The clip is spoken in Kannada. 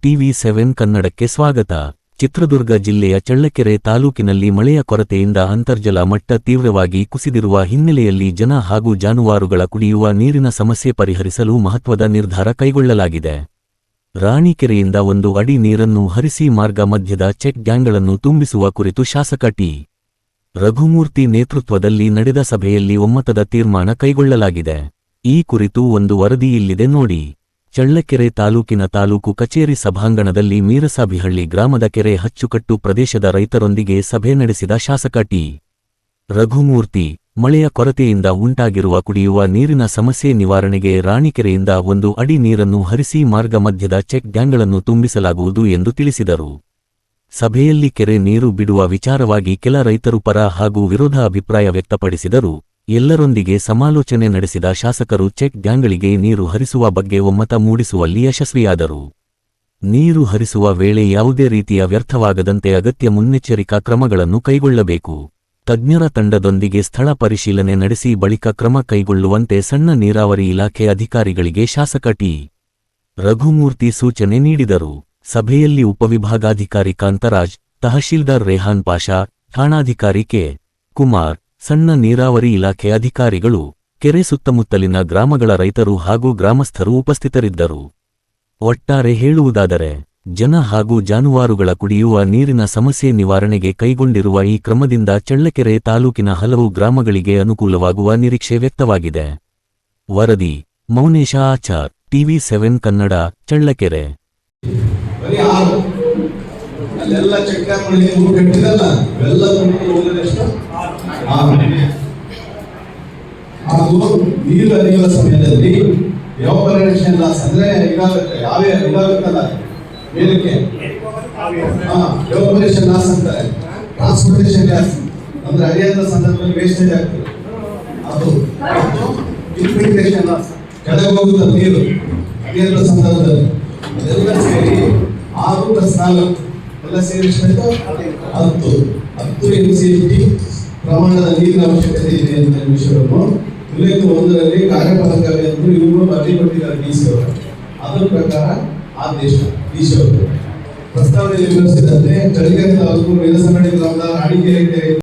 TV7 ಕನ್ನಡಕ್ಕೆ ಸ್ವಾಗತ. ಚಿತ್ರದುರ್ಗ ಜಿಲ್ಲೆಯ ಚಳ್ಳಕೆರೆ ತಾಲೂಕಿನಲ್ಲಿ ಮಳೆಯ ಕೊರತೆಯಿಂದ ಅಂತರ್ಜಲ ಮಟ್ಟ ತೀವ್ರವಾಗಿ ಕುಸಿದಿರುವ ಹಿನ್ನೆಲೆಯಲ್ಲಿ ಜನ ಹಾಗೂ ಜಾನುವಾರುಗಳ ಕುಡಿಯುವ ನೀರಿನ ಸಮಸ್ಯೆ ಪರಿಹರಿಸಲು ಮಹತ್ವದ ನಿರ್ಧಾರ ಕೈಗೊಳ್ಳಲಾಗಿದೆ. ರಾಣಿಕೆರೆಯಿಂದ 1 ಅಡಿ ನೀರನ್ನು ಹರಿಸಿ ಮಾರ್ಗ ಮಧ್ಯದ ಚೆಕ್ ಡ್ಯಾಂಗಳನ್ನು ತುಂಬಿಸುವ ಕುರಿತು ಶಾಸಕ ಟಿ. ರಘುಮೂರ್ತಿ ನೇತೃತ್ವದಲ್ಲಿ ನಡೆದ ಸಭೆಯಲ್ಲಿ ಒಮ್ಮತದ ತೀರ್ಮಾನ ಕೈಗೊಳ್ಳಲಾಗಿದೆ. ಈ ಕುರಿತು ಒಂದು ವರದಿ ಇಲ್ಲಿದೆ ನೋಡಿ. ಚಳ್ಳಕೆರೆ ತಾಲೂಕಿನ ತಾಲೂಕು ಕಚೇರಿ ಸಭಾಂಗಣದಲ್ಲಿ ಮೀರಸಾಬಿಹಳ್ಳಿ ಗ್ರಾಮದ ಕೆರೆ ಅಚ್ಚುಕಟ್ಟು ಪ್ರದೇಶದ ರೈತರೊಂದಿಗೆ ಸಭೆ ನಡೆಸಿದ ಶಾಸಕ ಟಿ. ರಘುಮೂರ್ತಿ, ಮಳೆಯ ಕೊರತೆಯಿಂದ ಉಂಟಾಗಿರುವ ಕುಡಿಯುವ ನೀರಿನ ಸಮಸ್ಯೆ ನಿವಾರಣೆಗೆ ರಾಣಿಕೆರೆಯಿಂದ 1 ಅಡಿ ನೀರನ್ನು ಹರಿಸಿ ಮಾರ್ಗ ಮಧ್ಯದ ಚೆಕ್ ಡ್ಯಾಂಗಳನ್ನು ತುಂಬಿಸಲಾಗುವುದು ಎಂದು ತಿಳಿಸಿದರು. ಸಭೆಯಲ್ಲಿ ಕೆರೆ ನೀರು ಬಿಡುವ ವಿಚಾರವಾಗಿ ಕೆಲ ರೈತರು ಪರ ಹಾಗೂ ವಿರೋಧ ಅಭಿಪ್ರಾಯ ವ್ಯಕ್ತಪಡಿಸಿದರು. ಎಲ್ಲರೊಂದಿಗೆ ಸಮಾಲೋಚನೆ ನಡೆಸಿದ ಶಾಸಕರು ಚೆಕ್ ಡ್ಯಾಂಗಳಿಗೆ ನೀರು ಹರಿಸುವ ಬಗ್ಗೆ ಒಮ್ಮತ ಮೂಡಿಸುವಲ್ಲಿ ಯಶಸ್ವಿಯಾದರು. ನೀರು ಹರಿಸುವ ವೇಳೆ ಯಾವುದೇ ರೀತಿಯ ವ್ಯರ್ಥವಾಗದಂತೆ ಅಗತ್ಯ ಮುನ್ನೆಚ್ಚರಿಕಾ ಕ್ರಮಗಳನ್ನು ಕೈಗೊಳ್ಳಬೇಕು. ತಜ್ಞರ ತಂಡದೊಂದಿಗೆ ಸ್ಥಳ ಪರಿಶೀಲನೆ ನಡೆಸಿ ಬಳಿಕ ಕ್ರಮ ಕೈಗೊಳ್ಳುವಂತೆ ಸಣ್ಣ ನೀರಾವರಿ ಇಲಾಖೆ ಅಧಿಕಾರಿಗಳಿಗೆ ಶಾಸಕ ಟಿ. ರಘುಮೂರ್ತಿ ಸೂಚನೆ ನೀಡಿದರು. ಸಭೆಯಲ್ಲಿ ಉಪವಿಭಾಗಾಧಿಕಾರಿ ಕಾಂತರಾಜ್, ತಹಶೀಲ್ದಾರ್ ರೇಹಾನ್ ಪಾಷಾ, ಠಾಣಾಧಿಕಾರಿ ಕೆ. ಕುಮಾರ್, ಸಣ್ಣ ನೀರಾವರಿ ಇಲಾಖೆ ಅಧಿಕಾರಿಗಳು, ಕೆರೆ ಸುತ್ತಮುತ್ತಲಿನ ಗ್ರಾಮಗಳ ರೈತರು ಹಾಗೂ ಗ್ರಾಮಸ್ಥರು ಉಪಸ್ಥಿತರಿದ್ದರು. ಒಟ್ಟಾರೆ ಹೇಳುವುದಾದರೆ, ಜನ ಹಾಗೂ ಜಾನುವಾರುಗಳ ಕುಡಿಯುವ ನೀರಿನ ಸಮಸ್ಯೆ ನಿವಾರಣೆಗೆ ಕೈಗೊಂಡಿರುವ ಈ ಕ್ರಮದಿಂದ ಚಳ್ಳಕೆರೆ ತಾಲೂಕಿನ ಹಲವು ಗ್ರಾಮಗಳಿಗೆ ಅನುಕೂಲವಾಗುವ ನಿರೀಕ್ಷೆ ವ್ಯಕ್ತವಾಗಿದೆ. ವರದಿ: ಮೌನೇಶ ಆಚಾರ್, TV7 ಕನ್ನಡ, ಚಳ್ಳಕೆರೆ. ಅಲ್ಲೆಲ್ಲ ಚೆಕ್ ಡ್ಯಾಂಗಳು ಕಟ್ಟಿದಲ್ಲ, ಎಲ್ಲ ಹಾಗೂ ನೀರು ಹರಿಯುವ ಸಮಯದಲ್ಲಿ ಎವಾಪರೇಷನ್ ಲಾಸ್ ಅಂದ್ರೆ ಇದಾಗುತ್ತಲ್ಲ ಮೇಲಕ್ಕೆ, ಎವಾಪರೇಷನ್ ಲಾಸ್ ಅಂತಾರೆ. ಟ್ರಾನ್ಸ್ಪೋರ್ಟೇಷನ್ ಲಾಸ್ ಅಂದ್ರೆ ಹರಿಯದ ಸಂದರ್ಭದಲ್ಲಿ ವೇಸ್ಟೇಜ್ ಆಗ್ತದೆ, ಅದು ಇನ್ಫಿಲ್ಟ್ರೇಷನ್ ಲಾಸ್, ಕೆಳಗೆ ಹೋಗುತ್ತದೆ ನೀರು ಹರಿಯದ ಸಂದರ್ಭದಲ್ಲಿ. ಅದೆಲ್ಲ ಸೇರಿ 6+4 ಎಲ್ಲ ಸೇರಿಸಬೇಕು. 10 MCFT ಪ್ರಮಾಣದ ನೀರಿನ ಅವಶ್ಯಕತೆ ಇದೆ ಅಂತ ವಿಷಯವನ್ನು ಉಲ್ಲೇಖ 1ರಲ್ಲಿ ಕಾರ್ಯಪಾಲಕವೇ ಎಂದು ಇವರು ಅರ್ಜಿ ಕೊಟ್ಟಿದ್ದಾರೆ DC ಅವರು. ಅದರ ಪ್ರಕಾರ ಆದೇಶ DC ಅವರು ಪ್ರಸ್ತಾವನೆಯಲ್ಲಿ ವಿವರಿಸಿದಂತೆ ಚಳ್ಳಕೆರೆ ತಾಲೂಕು ಮೀರಸನಹಳ್ಳಿ ಗ್ರಾಮದ ರಾಣಿಕೆರೆ